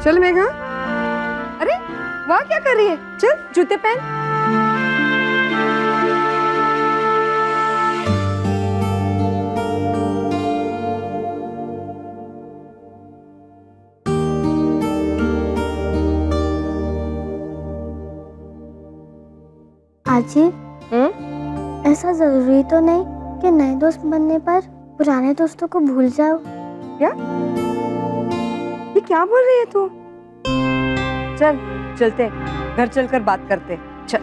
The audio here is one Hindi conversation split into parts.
चल मेघा। अरे वाह, क्या कर रही है? चल जूते पहन। आजी, ऐसा जरूरी तो नहीं कि नए दोस्त बनने पर पुराने दोस्तों को भूल जाओ। क्या? ये क्या बोल रही है तू? चल चलते, घर चलकर बात करते। चल।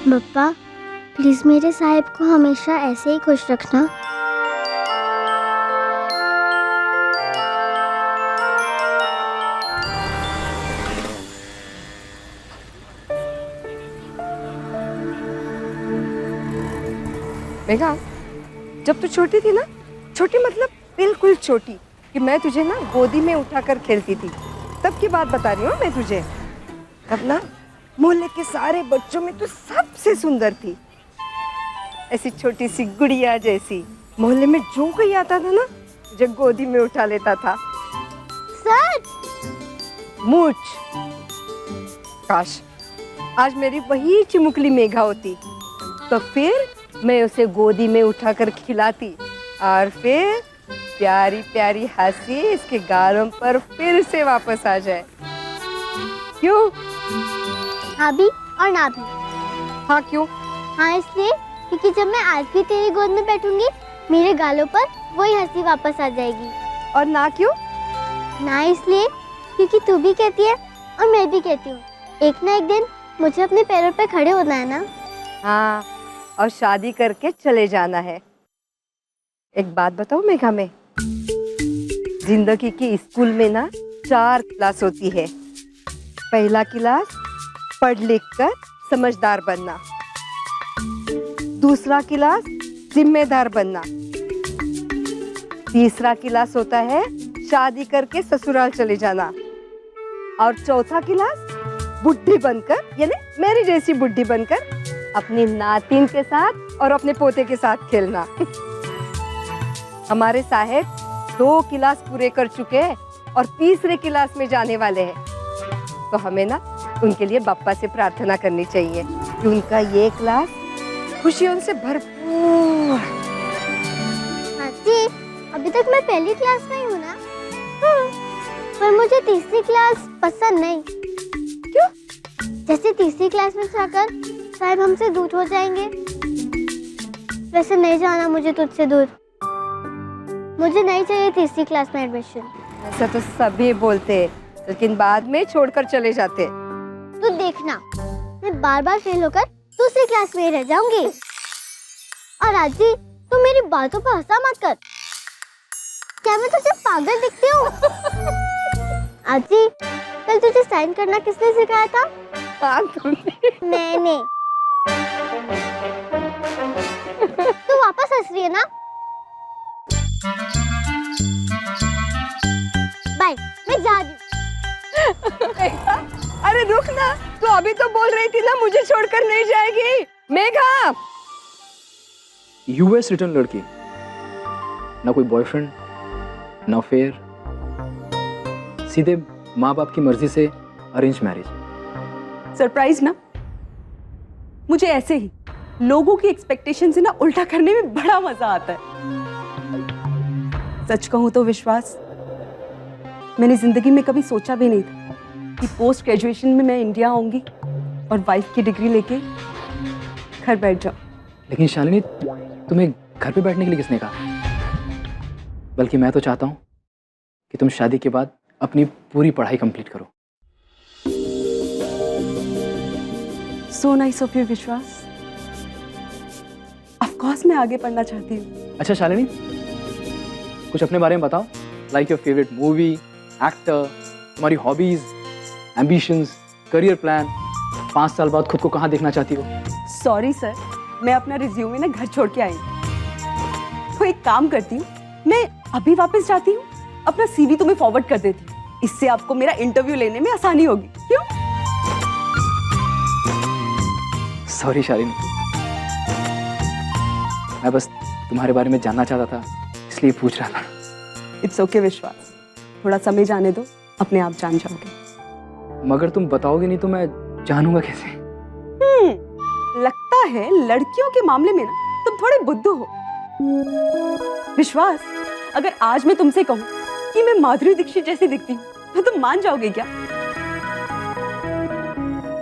पप्पा, प्लीज मेरे साहिब को हमेशा ऐसे ही खुश रखना। मेघा, जब तू छोटी थी ना, छोटी मतलब बिल्कुल छोटी, कि मैं तुझे ना गोदी में उठाकर खेलती थी, तब की बात बता रही हूँ मैं तुझे। तब ना मोहल्ले के सारे बच्चों में तू सबसे सुंदर थी, ऐसी छोटी सी गुड़िया जैसी। मोहल्ले में जो कोई आता था ना, तुझे गोदी में उठा लेता था। सच? मूछ। काश आज मेरी वही चिमुकली मेघा होती, तो फिर मैं उसे गोदी में उठाकर खिलाती और फिर प्यारी प्यारी हंसी इसके गालों पर फिर से वापस आ जाए। क्यों? हाँ भी और ना भी। हाँ क्यों? हाँ इसलिए क्योंकि जब मैं आज भी तेरी गोद में बैठूंगी, मेरे गालों पर वही हंसी वापस आ जाएगी। और ना क्यों? ना इसलिए क्योंकि तू भी कहती है और मैं भी कहती हूँ, एक ना एक दिन मुझे अपने पैरों पे खड़े होना है ना। हाँ, और शादी करके चले जाना है। एक बात बताओ मेघा, मैं जिंदगी की स्कूल में ना 4 क्लास होती है। पहला क्लास पढ़ लिख कर समझदार बनना, दूसरा क्लास जिम्मेदार बनना, तीसरा क्लास होता है शादी करके ससुराल चले जाना, और चौथा क्लास बुढ़ी बनकर, यानी मेरी जैसी बुढ़ी बनकर अपनी नातिन के साथ और अपने पोते के साथ खेलना। हमारे साहेब 2 क्लास पूरे कर चुके हैं और तीसरे क्लास में जाने वाले हैं, तो हमें ना उनके लिए बाप्पा से प्रार्थना करनी चाहिए कि उनका ये क्लास खुशियों से भरपूर। जी, अभी तक मैं पहली क्लास में ही हूँ ना। पर मुझे तीसरी क्लास पसंद नहीं। क्यों? जैसे तीसरी क्लास में जाकर साहब हमसे दूर हो जाएंगे। वैसे नहीं जाना मुझे तुझसे दूर। मुझे नहीं चाहिए तीसरी क्लास में एडमिशन। ऐसा तो सभी बोलते हैं, लेकिन बाद में छोड़कर चले जाते। तू देखना, मैं बार बार फेल होकर दूसरी क्लास में रह जाऊंगी। और आजी, तू मेरी बातों पर हंसा मत कर। क्या मैं तुझे पागल दिखती हूँ? आजी, कल तुझे साइन करना किसने सिखाया था? हाँ, तुमने। मैंने। तू वापस हंस रही है ना? बाय, मैं जा रही हूँ। अरे रुक ना, तू अभी तो बोल रही थी ना मुझे छोड़कर नहीं जाएगी। मेघा! यूएस रिटर्न लड़की, ना कोई बॉयफ्रेंड, ना अफेयर, सीधे माँ बाप की मर्जी से अरेंज मैरिज। सरप्राइज ना? मुझे ऐसे ही लोगों की एक्सपेक्टेशन से ना उल्टा करने में बड़ा मजा आता है। सच कहूं तो विश्वास, मैंने जिंदगी में कभी सोचा भी नहीं था कि पोस्ट ग्रेजुएशन में मैं इंडिया आऊंगी और वाइफ की डिग्री लेके घर बैठ जाऊं। लेकिन शालिनी, तुम्हें घर पे बैठने के लिए किसने कहा? बल्कि मैं तो चाहता हूँ कि तुम शादी के बाद अपनी पूरी पढ़ाई कंप्लीट करो। सो नाइस ऑफ यू विश्वास। ऑफ कोर्स मैं आगे पढ़ना चाहती हूँ। अच्छा शालिनी, कुछ अपने बारे में बताओ। Like your favourite movie, actor, तुम्हारी हॉबीज, एम्बिशंस, करियर प्लान, 5 साल बाद खुद को कहाँ देखना चाहती हो? सॉरी सर, मैं अपना रिज्यूमे ना घर छोड़ के आई हूँ। तो एक काम करती हूँ, मैं अभी वापस जाती हूँ, अपना सीवी तुम्हें फॉरवर्ड कर देती हूँ। इससे आपको मेरा इंटरव्यू लेने में आसानी होगी। क्यों? सॉरी शालिनी, मैं बस तुम्हारे बारे में जानना चाहता था, इसलिए पूछ रहा था। इट्स ओके विश्वास, थोड़ा समय जाने दो, अपने आप जान जाओगे। मगर तुम बताओगे नहीं तो मैं जानूंगा कैसे? लगता है लड़कियों के मामले में ना तुम थोड़े बुद्धू हो। विश्वास, अगर आज मैं तुमसे कहूं कि मैं माधुरी दीक्षित जैसी दिखती हूँ तो तुम मान जाओगे क्या?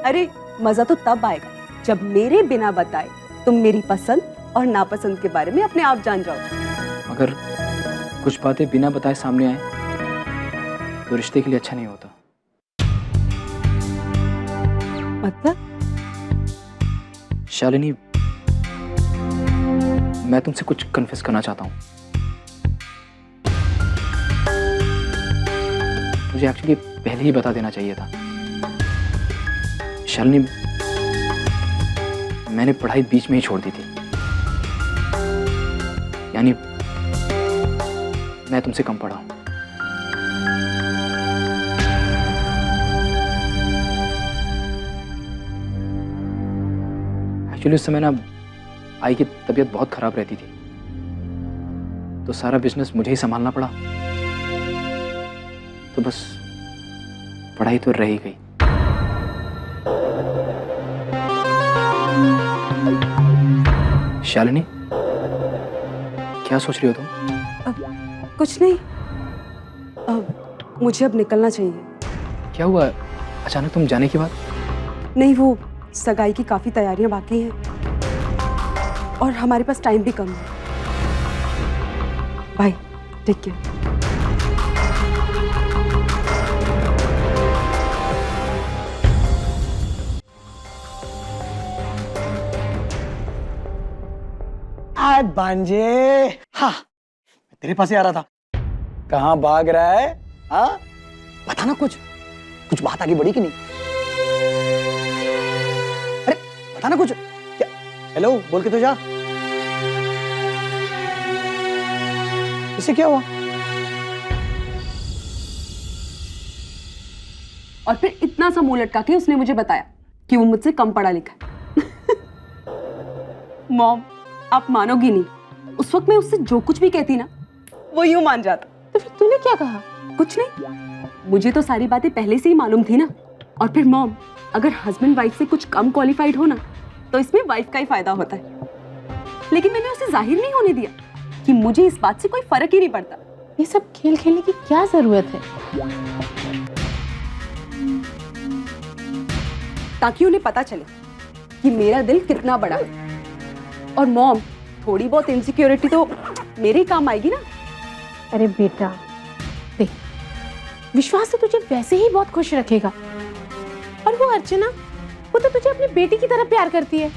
अरे मजा तो तब आएगा जब मेरे बिना बताए तुम मेरी पसंद और नापसंद के बारे में अपने आप जान जाओगे। अगर कुछ बातें बिना बताए सामने आए तो रिश्ते के लिए अच्छा नहीं होता। मतलब? शालिनी, मैं तुमसे कुछ कन्फेस करना चाहता हूँ। मुझे एक्चुअली पहले ही बता देना चाहिए था। शालिनी, मैंने पढ़ाई बीच में ही छोड़ दी थी। यानी मैं तुमसे कम पढ़ा हूं। एक्चुअली उस समय ना आई की तबीयत बहुत खराब रहती थी, तो सारा बिजनेस मुझे ही संभालना पड़ा। तो बस पढ़ाई तो रह ही गई। शालिनी, क्या सोच रही हो तुम? कुछ नहीं, मुझे अब निकलना चाहिए। क्या हुआ अचानक तुम जाने के बाद? नहीं, वो सगाई की काफी तैयारियां बाकी हैं और हमारे पास टाइम भी कम है। Bye, take care. आय भांजे, हाँ मैं तेरे पास ही आ रहा था। कहाँ भाग रहा है? हाँ बता ना, कुछ बात आगे बढ़ी कि नहीं? अरे बता ना कुछ। क्या? हेलो बोल के तो जा। इससे क्या हुआ? और फिर इतना सा मुंह लटका के उसने मुझे बताया कि वो मुझसे कम पढ़ा लिखा है। मॉम, आप मानोगी नहीं, उस वक्त मैं उससे जो कुछ भी कहती ना वो यूं मान जाता। तो फिर तूने क्या कहा? कुछ नहीं, मुझे तो सारी बातें पहले से ही मालूम थी ना। और फिर मॉम, अगर हस्बैंड वाइफ से कुछ कम क्वालिफाइड हो ना तो इसमें वाइफ का ही फायदा होता है। लेकिन मैंने उसे जाहिर नहीं होने दिया कि मुझे इस बात से कोई फर्क ही नहीं पड़ता। ये सब खेल खेलने की क्या जरूरत है? ताकि उन्हें पता चले कि मेरा दिल कितना बड़ा है। और मॉम, थोड़ी बहुत इनसिक्योरिटी तो मेरे ही काम आएगी ना। अरे बेटा देख, विश्वास तो तुझे वैसे ही बहुत खुश रखेगा, और वो अर्चना, वो तो तुझे अपनी बेटी की तरह प्यार करती है।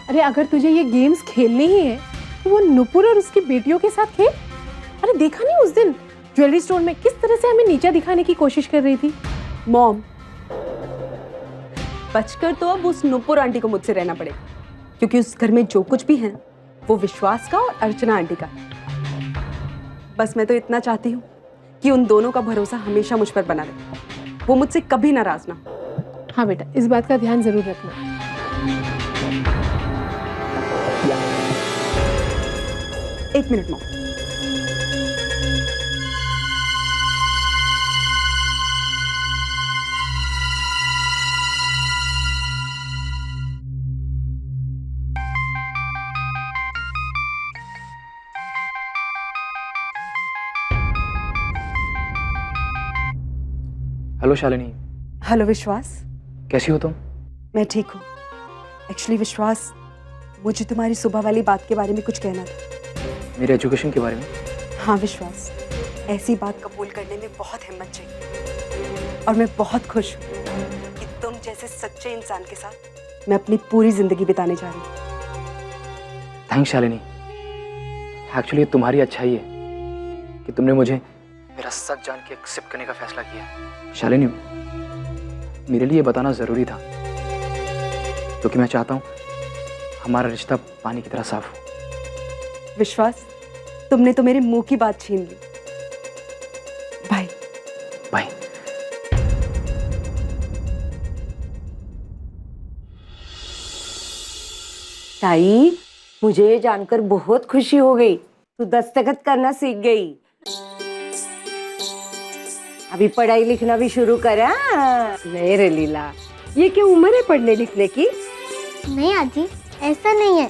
अरे अगर तुझे ये गेम्स खेलने ही है तो वो नुपुर और उसकी बेटियों के साथ खेल। अरे देखा नहीं उस दिन ज्वेलरी स्टोर में किस तरह से हमें नीचा दिखाने की कोशिश कर रही थी। मॉम, बचकर तो अब उस नुपुर आंटी को मुझसे रहना पड़ेगा, क्योंकि उस घर में जो कुछ भी है वो विश्वास का और अर्चना आंटी का। बस मैं तो इतना चाहती हूँ कि उन दोनों का भरोसा हमेशा मुझ पर बना रहे, वो मुझसे कभी नाराज ना हो। हाँ बेटा, इस बात का ध्यान जरूर रखना। एक minute mom. Hello Shalini. Hello विश्वास, कैसी हो तुम? मैं ठीक हूँ। एक्चुअली विश्वास, मुझे तुम्हारी सुबह वाली बात के बारे में कुछ कहना था। मेरे एजुकेशन के बारे में? हाँ विश्वास, ऐसी बात कबूल करने में बहुत हिम्मत चाहिए और मैं बहुत खुश हूँ कि तुम जैसे सच्चे इंसान के साथ मैं अपनी पूरी जिंदगी बिताने जा रही हूँ। थैंक्स शालिनी। एक्चुअली तुम्हारी अच्छाई है कि तुमने मुझे मेरा सच जान के एक्सेप्ट करने का फैसला किया। शालिनी, मेरे लिए बताना जरूरी था क्योंकि मैं चाहता हूँ हमारा रिश्ता पानी की तरह साफ हो। विश्वास, तुमने तो मेरे मुंह की बात छीन ली। बाय। बाय। ताई, मुझे ये जानकर बहुत खुशी हो गई, तू दस्तखत करना सीख गई। अभी पढ़ाई लिखना भी शुरू करा। नहीं रे लीला, ये क्या उम्र है पढ़ने लिखने की? नहीं आजी, ऐसा नहीं है।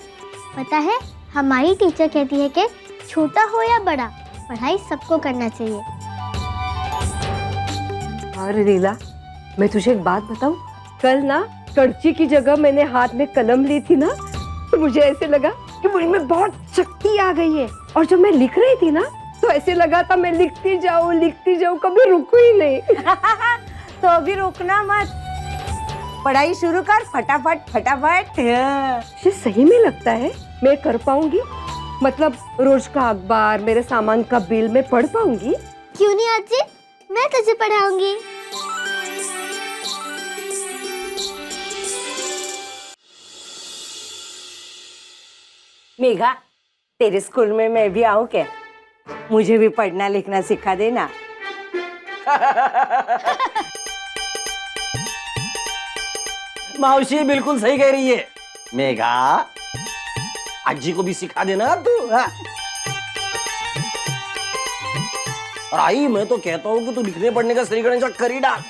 पता है, हमारी टीचर कहती है कि छोटा हो या बड़ा, पढ़ाई सबको करना चाहिए। अरे लीला, मैं तुझे एक बात बताऊं, कल ना कर्ची की जगह मैंने हाथ में कलम ली थी ना, तो मुझे ऐसे लगा कि मुझ में बहुत शक्ति आ गई है। और जब मैं लिख रही थी ना, तो ऐसे लगा था मैं लिखती जाऊं, कभी रुकू ही नहीं। तो अभी रुकना मत, पढ़ाई शुरू कर फटाफट फटाफट। ये सही में लगता है मैं कर पाऊंगी? मतलब रोज का अखबार, मेरे सामान का बिल मैं पढ़ पाऊंगी? क्यों नहीं आजी, मैं तुझे पढ़ाऊंगी। मेघा, तेरे स्कूल में मैं भी आऊं क्या? मुझे भी पढ़ना लिखना सिखा देना। मावशी बिल्कुल सही कह रही है। मेघा, आजी को भी सिखा देना तू। हाँ। और आई, मैं तो कहता हूँ कि तू लिखने पढ़ने का श्री गणेश कर ही डाल।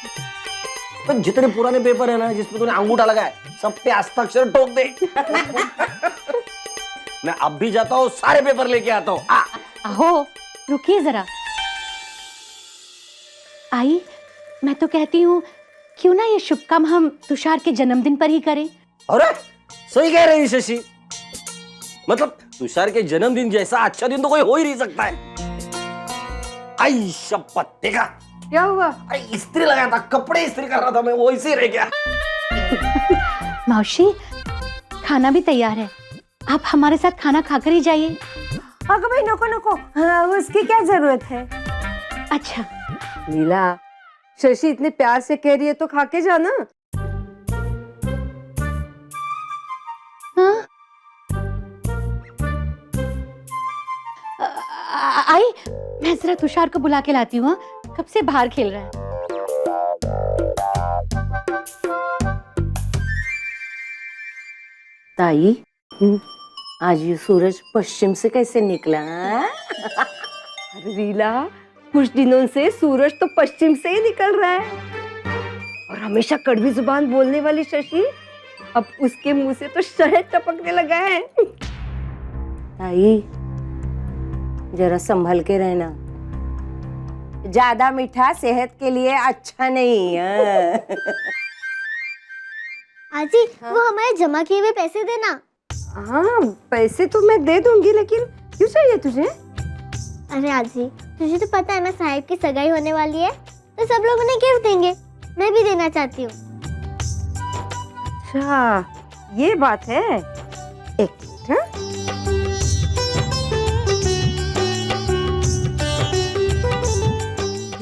तो जितने पुराने पेपर है ना जिसमें तूने अंगूठा लगा है, सब पे हस्ताक्षर ठोक दे। मैं अब भी जाता हूँ, सारे पेपर लेके आता हूँ। अहो, रुकिए जरा। आई, मैं तो कहती हूँ क्यों ना ये शुभ काम हम तुषार के जन्मदिन पर ही करें। अरे सही कह रही शशि, मतलब तुषार के जन्मदिन जैसा अच्छा दिन तो कोई हो ही नहीं सकता है। आई शपथ, देखा क्या हुआ? इस्त्री लगाया था, कपड़े इस्त्री कर रहा था मैं, वो इसी रह गया। मौसी, खाना भी तैयार है, आप हमारे साथ खाना खाकर ही जाइए। अगर भाई नको, हाँ, उसकी क्या जरूरत है? अच्छा। लीला, शशि इतने प्यार से कह रही है तो खा के जाना। हाँ? आई, मैं जरा तुषार को बुला के लाती हूँ। हाँ? कब से बाहर खेल रहा है। ताई, आज ये सूरज पश्चिम से कैसे निकला? अरे लीला, कुछ दिनों से सूरज तो पश्चिम से ही निकल रहा है। और हमेशा कड़वी जुबान बोलने वाली शशि, अब उसके मुंह से तो शहद टपकने लगा है। ताई, जरा संभल के रहना, ज्यादा मीठा सेहत के लिए अच्छा नहीं है। आजी, वो हमारे जमा किए हुए पैसे देना। हाँ, पैसे तो मैं दे दूंगी, लेकिन क्यों चाहिए तुझे? अरे आजी, तुझे तो पता है ना साहिब की सगाई होने वाली है, तो सब लोग उन्हें गिफ्ट देंगे। मैं भी देना चाहती हूँ। अच्छा, ये बात है। एक मिनट, हाँ?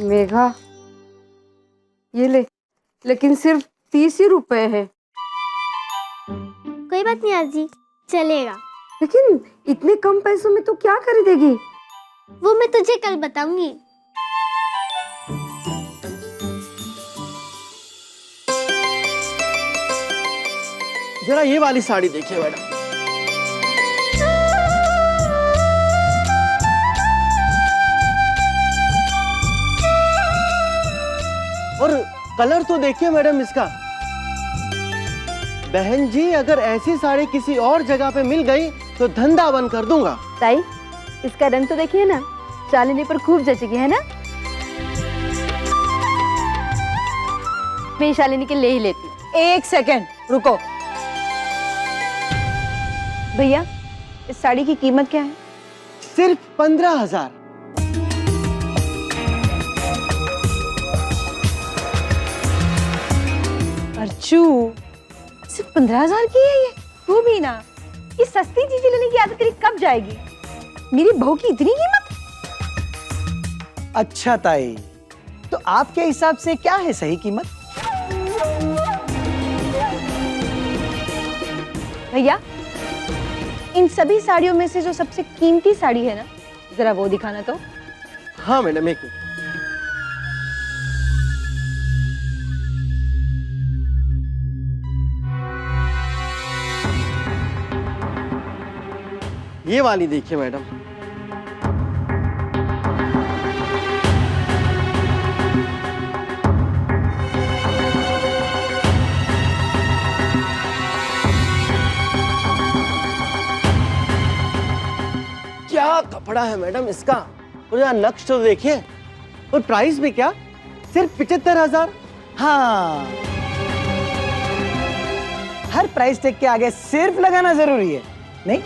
मेघा, ये ले, लेकिन सिर्फ 30 ही रुपए है। कोई बात नहीं आजी, चलेगा। लेकिन इतने कम पैसों में तू क्या खरीदेगी? वो मैं तुझे कल बताऊंगी। जरा ये वाली साड़ी देखिए मैडम। और कलर तो देखिए मैडम इसका। बहन जी, अगर ऐसी साड़ी किसी और जगह पे मिल गई तो धंधा बंद कर दूंगा। ताई, इसका रंग तो देखिए ना, शालिनी पर खूब जचेगी, है ना? मैं शालिनी के ले ही लेती हूँ। एक सेकेंड रुको। भैया, इस साड़ी की कीमत क्या है? सिर्फ 15,000। अर्चू, सिर्फ 15,000 की है ये? तू भी ना, ये सस्ती चीजें लेने की आदत तेरी कब जाएगी? मेरी बहू की इतनी कीमत? अच्छा ताई, तो आपके हिसाब से क्या है सही कीमत? भैया, इन सभी साड़ियों में से जो सबसे कीमती साड़ी है ना, जरा वो दिखाना तो। हाँ मैडम, एक मिनट। ये वाली देखिए मैडम। क्या कपड़ा है मैडम इसका, और यहाँ नक्श तो देखिए, और प्राइस भी क्या, सिर्फ 75,000। हाँ, हर प्राइस टैग के आगे सिर्फ लगाना जरूरी है, नहीं?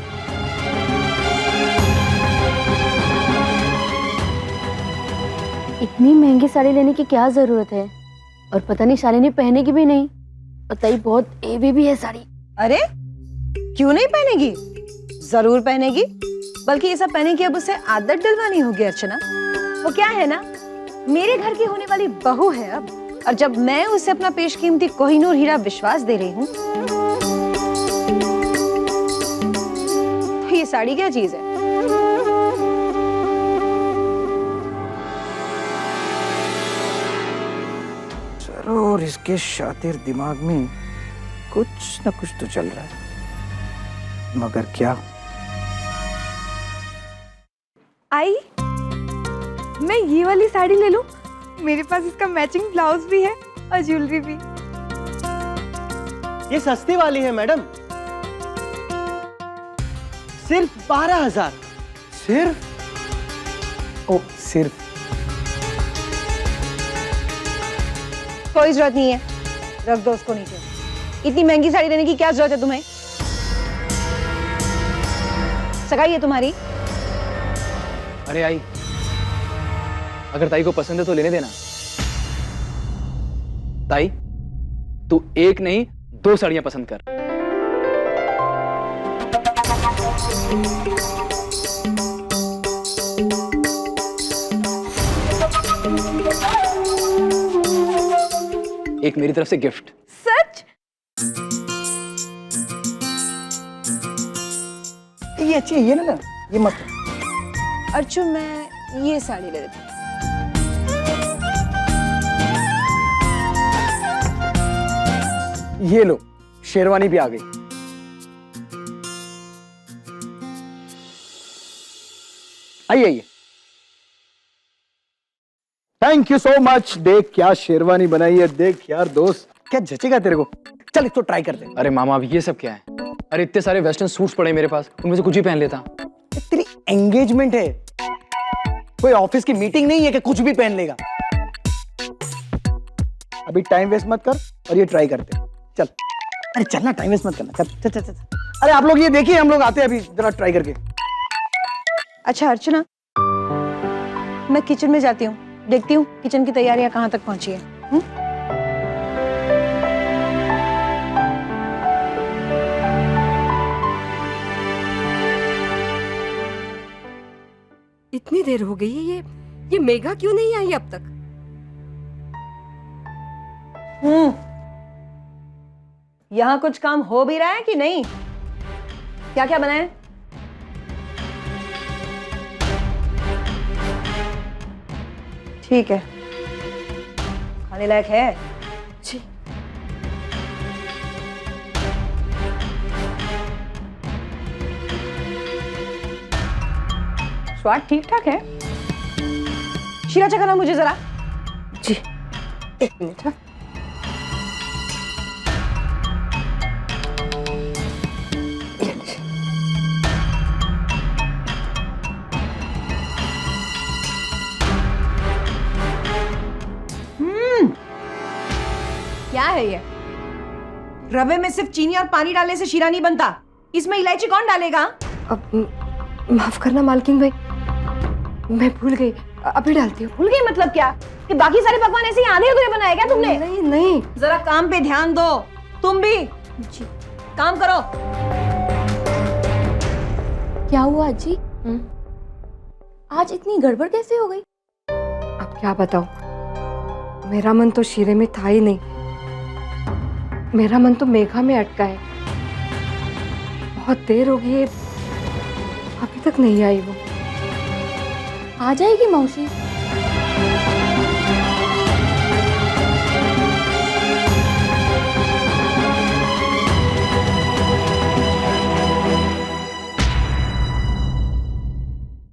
इतनी महंगी साड़ी लेने की क्या जरूरत है? और पता नहीं शालिनी पहनेगी भी नहीं। पता ही बहुत हेवी भी है साड़ी। अरे क्यों नहीं पहनेगी, जरूर पहनेगी। बल्कि ये सब पहने की अब उसे आदत डलवानी होगी अर्चना। वो क्या है ना, मेरे घर की होने वाली बहू है अब, और जब मैं उसे अपना पेशकीमती कोहिनूर हीरा विश्वास दे रही हूँ, तो ये साड़ी क्या चीज है? और इसके शातिर दिमाग में कुछ न कुछ तो चल रहा है, मगर क्या? आई, मैं ये वाली साड़ी ले लूं? मेरे पास इसका मैचिंग ब्लाउज भी है और ज्वेलरी भी। ये सस्ती वाली है मैडम, सिर्फ 12,000। सिर्फ? ओ, सिर्फ? कोई जरूरत नहीं है, रख दो उसको नीचे। इतनी महंगी साड़ी लेने की क्या जरूरत है तुम्हें? सगाई है तुम्हारी। अरे आई, अगर ताई को पसंद है तो लेने देना। ताई, तू एक नहीं 2 साड़ियां पसंद कर। एक मेरी तरफ से गिफ्ट। सच? ये अच्छी है, ये ना, ये मत। अर्चु, मैं ये साड़ी ले लेती हूँ। ये लो, शेरवानी भी आ गई। आइए आइए। Thank you so much. देख क्या शेरवानी बनाई है, देख यार दोस्त, क्या जचेगा तेरे को। चल इसको ट्राई करते हैं। अरे मामा, अब ये सब क्या है? अरे इतने सारे वेस्टर्न सूट्स पड़े मेरे पास, उनमें से कुछ ही पहन लेता। तेरी एंगेजमेंट है, कोई ऑफिस की मीटिंग नहीं है कि कुछ भी पहन लेगा। अभी टाइम वेस्ट मत कर और ये ट्राई करते हैं। चल, अरे चलना, टाइम वेस्ट मत करना। चल चल चल चल। अरे आप लोग ये देखिए, हम लोग आते हैं अभी, जरा ट्राई करके। अच्छा अर्चना, मैं किचन में जाती हूँ, देखती हूँ किचन की तैयारियां कहाँ तक पहुंची है। इतनी देर हो गई है, ये मेघा क्यों नहीं आई अब तक? यहाँ कुछ काम हो भी रहा है कि नहीं? क्या क्या बनाए? ठीक है, खाने लायक है। जी। स्वाद ठीक ठाक है। शीरा चखना मुझे जरा। जी, 1 मिनट। हाँ, क्या है ये? रवे में सिर्फ चीनी और पानी डालने से शीरा नहीं बनता, इसमें इलायची कौन डालेगा? अब माफ करना मालकिन भाई, मैं भूल गई, अभी डालती हूँ। भूल गई मतलब क्या? कि बाकी सारे पकवान ऐसे ही आधे अधूरे बनाए क्या तुमने? नहीं नहीं, जरा काम पे ध्यान दो, तुम भी। जी। काम करो। क्या हुआ अजी? आज इतनी गड़बड़ कैसे हो गई? अब क्या बताऊं, मेरा मन तो शीरे में था ही नहीं, मेरा मन तो मेघा में अटका है। बहुत देर हो गई है, अभी तक नहीं आई वो। आ जाएगी मौसी।